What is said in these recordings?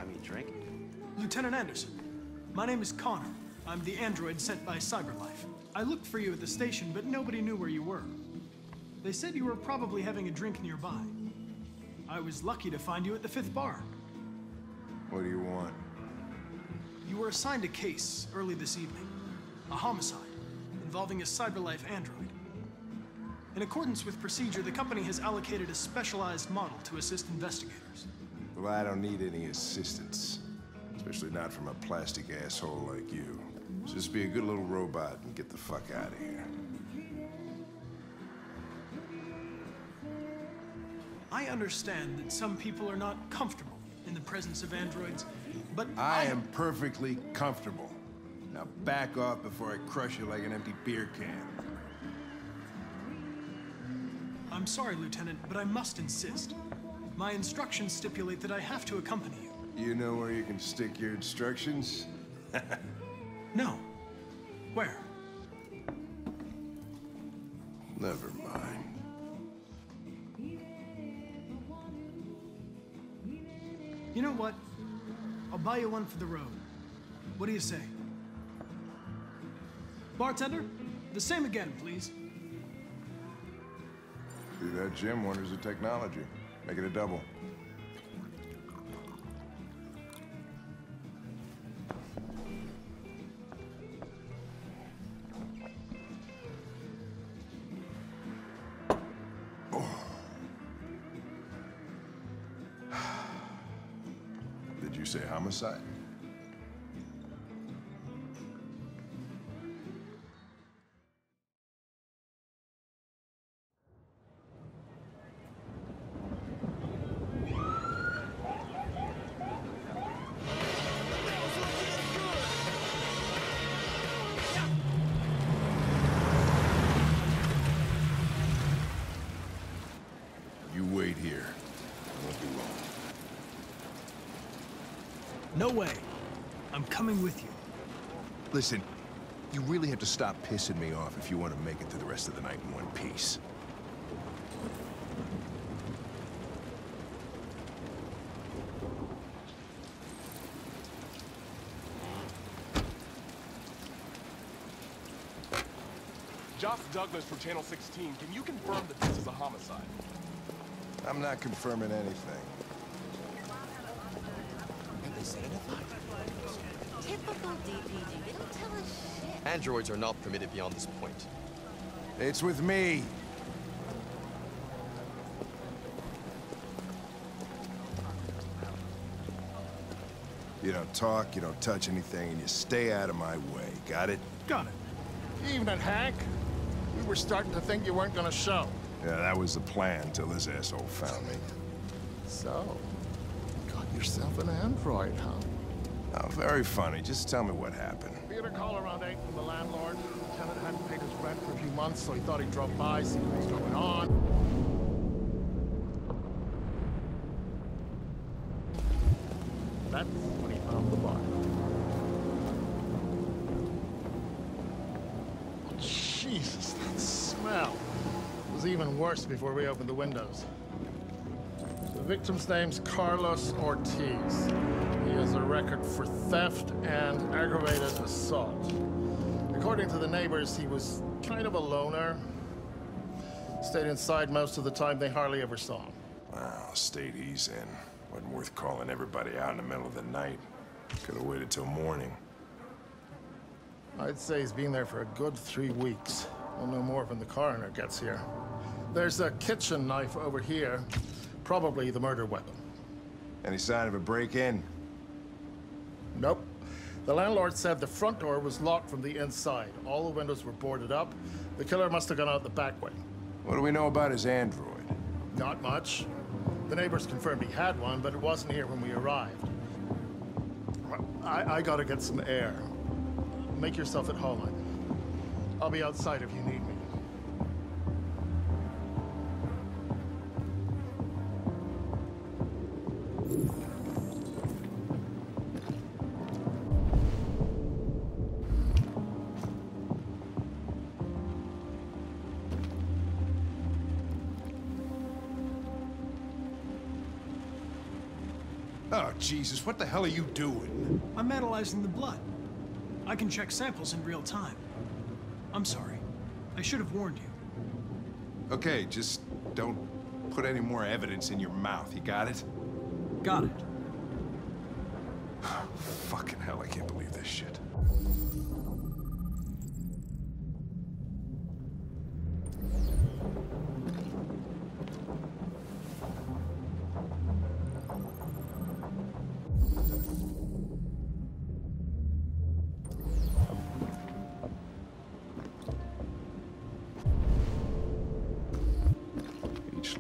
buy me a drink? Lieutenant Anderson, my name is Connor. I'm the android sent by CyberLife. I looked for you at the station, but nobody knew where you were. They said you were probably having a drink nearby. I was lucky to find you at the 5th bar. What do you want? You were assigned a case early this evening. A homicide involving a CyberLife android. In accordance with procedure, the company has allocated a specialized model to assist investigators. Well, I don't need any assistance. Especially not from a plastic asshole like you. Just be a good little robot and get the fuck out of here. I understand that some people are not comfortable in the presence of androids, but I am perfectly comfortable. Now back off before I crush you like an empty beer can. I'm sorry, Lieutenant, but I must insist. My instructions stipulate that I have to accompany you. You know where you can stick your instructions? No. Where? Never mind. You know what? I'll buy you one for the road. What do you say? Bartender, the same again, please. See that, Jim? Wonders of technology. Make it a double. Did you say homicide? You wait here. I won't be long. No way. I'm coming with you. Listen, you really have to stop pissing me off if you want to make it through the rest of the night in one piece. Josh Douglas from Channel 16, can you confirm that this is a homicide? I'm not confirming anything. Have they said anything? Typical DPD. They don't tell us shit. Androids are not permitted beyond this point. It's with me. You don't talk, you don't touch anything, and you stay out of my way. Got it? Got it. Evening, Hank. We were starting to think you weren't gonna show. Yeah, that was the plan till this asshole found me. So, you got yourself an android, huh? Oh, very funny. Just tell me what happened. We had a call around 8 from the landlord. The tenant hadn't paid his rent for a few months, so he thought he'd drop by, see what was going on. That's when he found the body. Oh, Jesus, that smell. It was even worse before we opened the windows. The victim's name's Carlos Ortiz. He has a record for theft and aggravated assault. According to the neighbors, he was kind of a loner. Stayed inside most of the time. They hardly ever saw him. Wow, state he's in. Wasn't worth calling everybody out in the middle of the night. Could have waited till morning. I'd say he's been there for a good 3 weeks. We'll know more when the coroner gets here. There's a kitchen knife over here. Probably the murder weapon. Any sign of a break-in? Nope. The landlord said the front door was locked from the inside. All the windows were boarded up. The killer must have gone out the back way. What do we know about his android? Not much. The neighbors confirmed he had one, but it wasn't here when we arrived. I gotta get some air. Make yourself at home. I'll be outside if you need me. Oh, Jesus, what the hell are you doing? I'm analyzing the blood. I can check samples in real time. I'm sorry. I should have warned you. Okay, just don't put any more evidence in your mouth, you got it? Got it. Fucking hell, I can't believe this shit. Each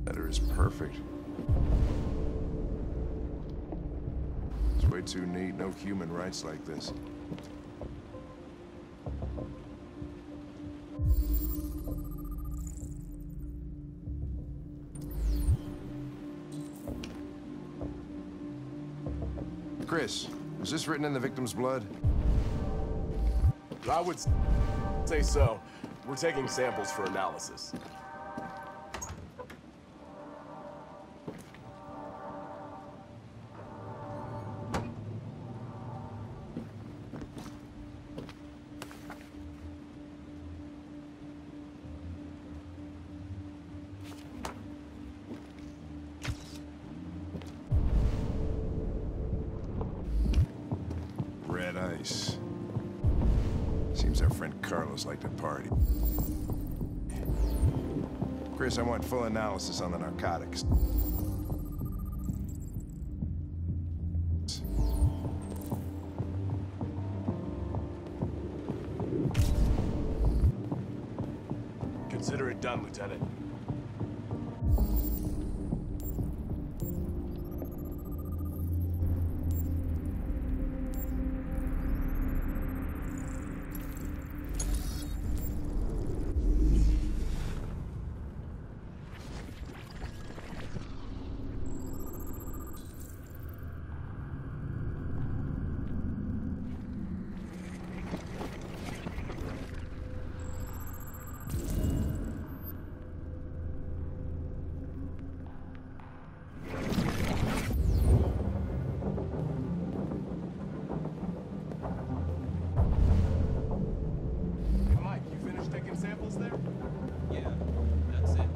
letter is perfect. It's way too neat. No human writes like this. Chris, was this written in the victim's blood? I would say so. We're taking samples for analysis. Red ice. Seems our friend Carlos liked to party. Chris, I want full analysis on the narcotics. Consider it done, Lieutenant. Samples there? Yeah, that's it.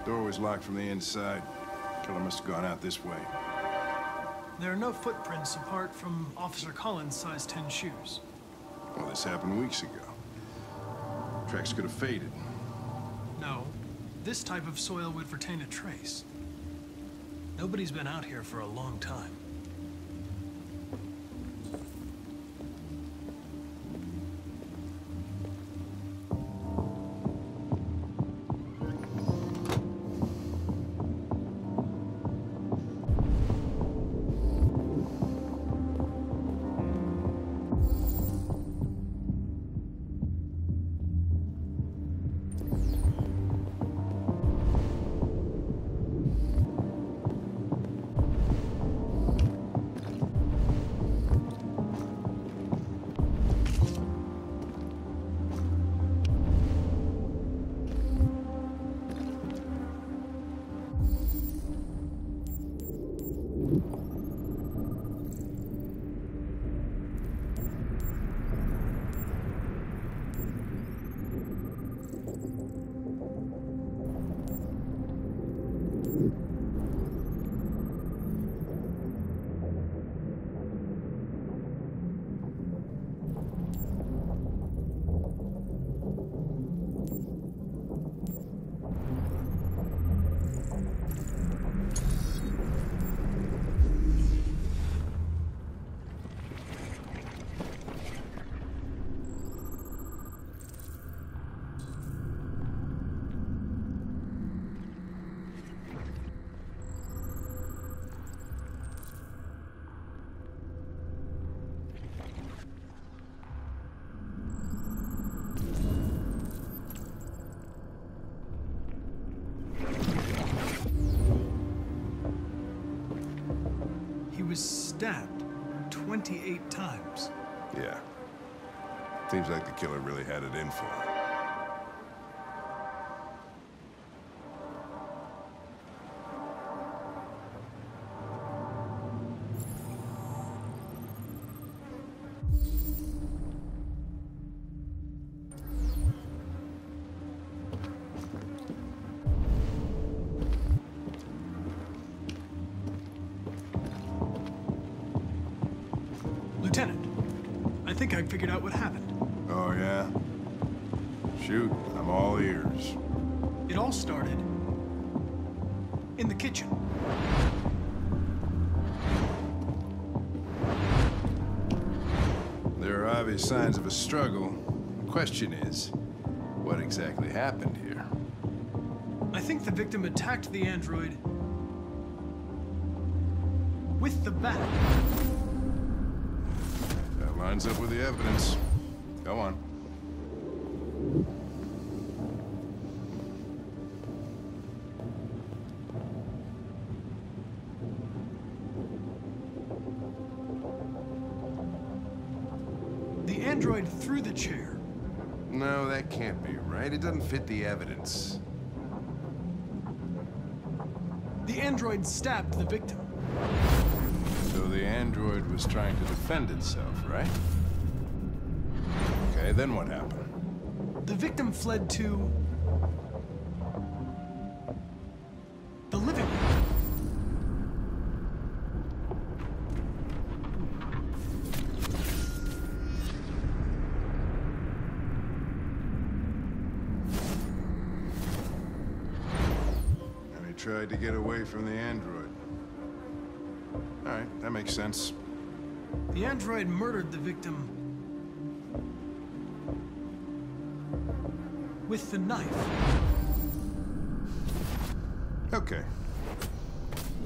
Door was locked from the inside. Killer must have gone out this way. There are no footprints apart from Officer Collins' size 10 shoes. Well, this happened weeks ago. Tracks could have faded. No, this type of soil would retain a trace. Nobody's been out here for a long time. was stabbed 28 times. Yeah. Seems like the killer really had it in for him. Lieutenant, I think I figured out what happened. Oh, yeah? Shoot, I'm all ears. It all started in the kitchen. There are obvious signs of a struggle. The question is, what exactly happened here? I think the victim attacked the android with the bat. That lines up with the evidence. Go on. The android threw the chair. No, that can't be right. It doesn't fit the evidence. The android stabbed the victim. So the android was trying to defend itself, right? Okay, then what happened? The victim fled to the living room. And he tried to get away from the android. All right, that makes sense. The android murdered the victim with the knife. Okay.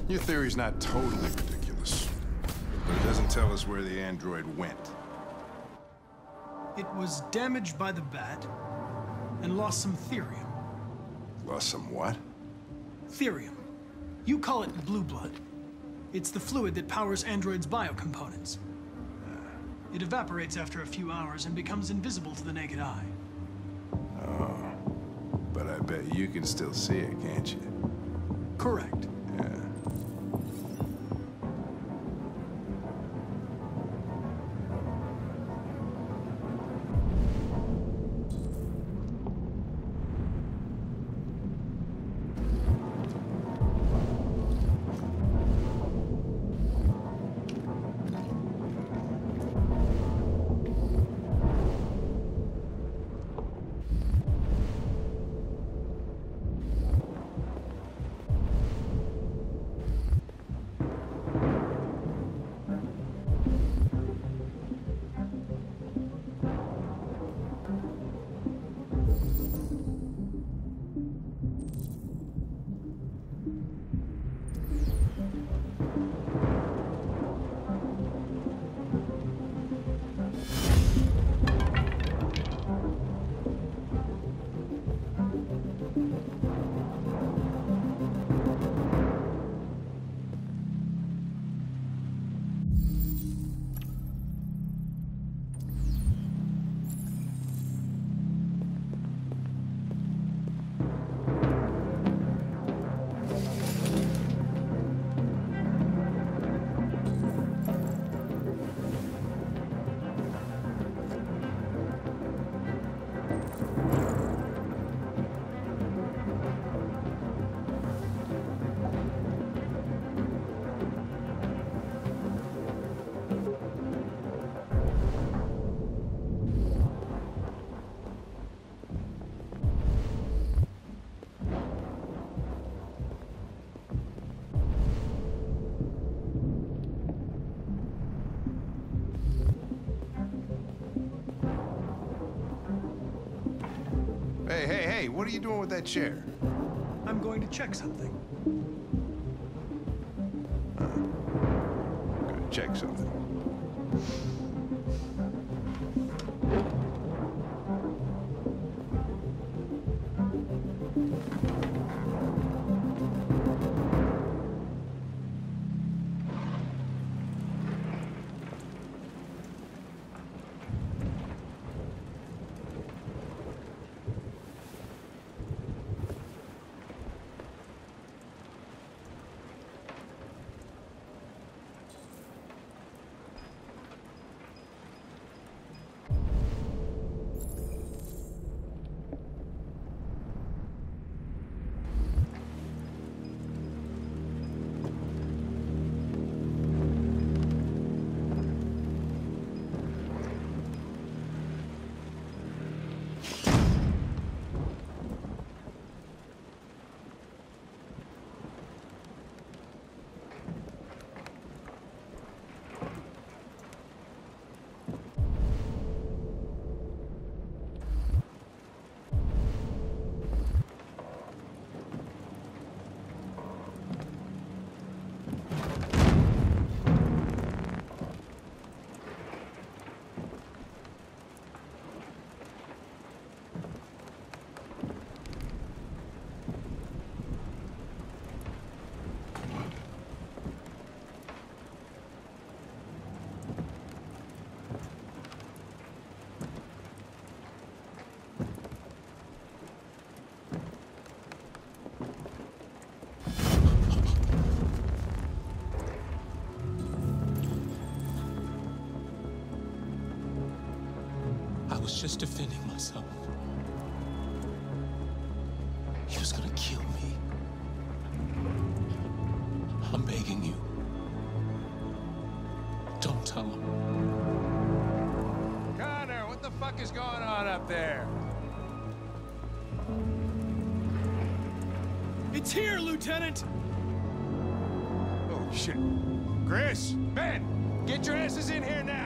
Your theory's not totally ridiculous, but it doesn't tell us where the android went. It was damaged by the bat and lost some therium. Lost some what? Therium. You call it blue blood. It's the fluid that powers androids' biocomponents. It evaporates after a few hours and becomes invisible to the naked eye. Oh. But I bet you can still see it, can't you? Correct. Yeah. Hey, what are you doing with that chair? I'm going to check something. Gonna check something. was just defending myself. He was gonna kill me. I'm begging you. Don't tell him. Connor, what the fuck is going on up there? It's here, Lieutenant! Oh, shit. Chris, Ben, get your asses in here now!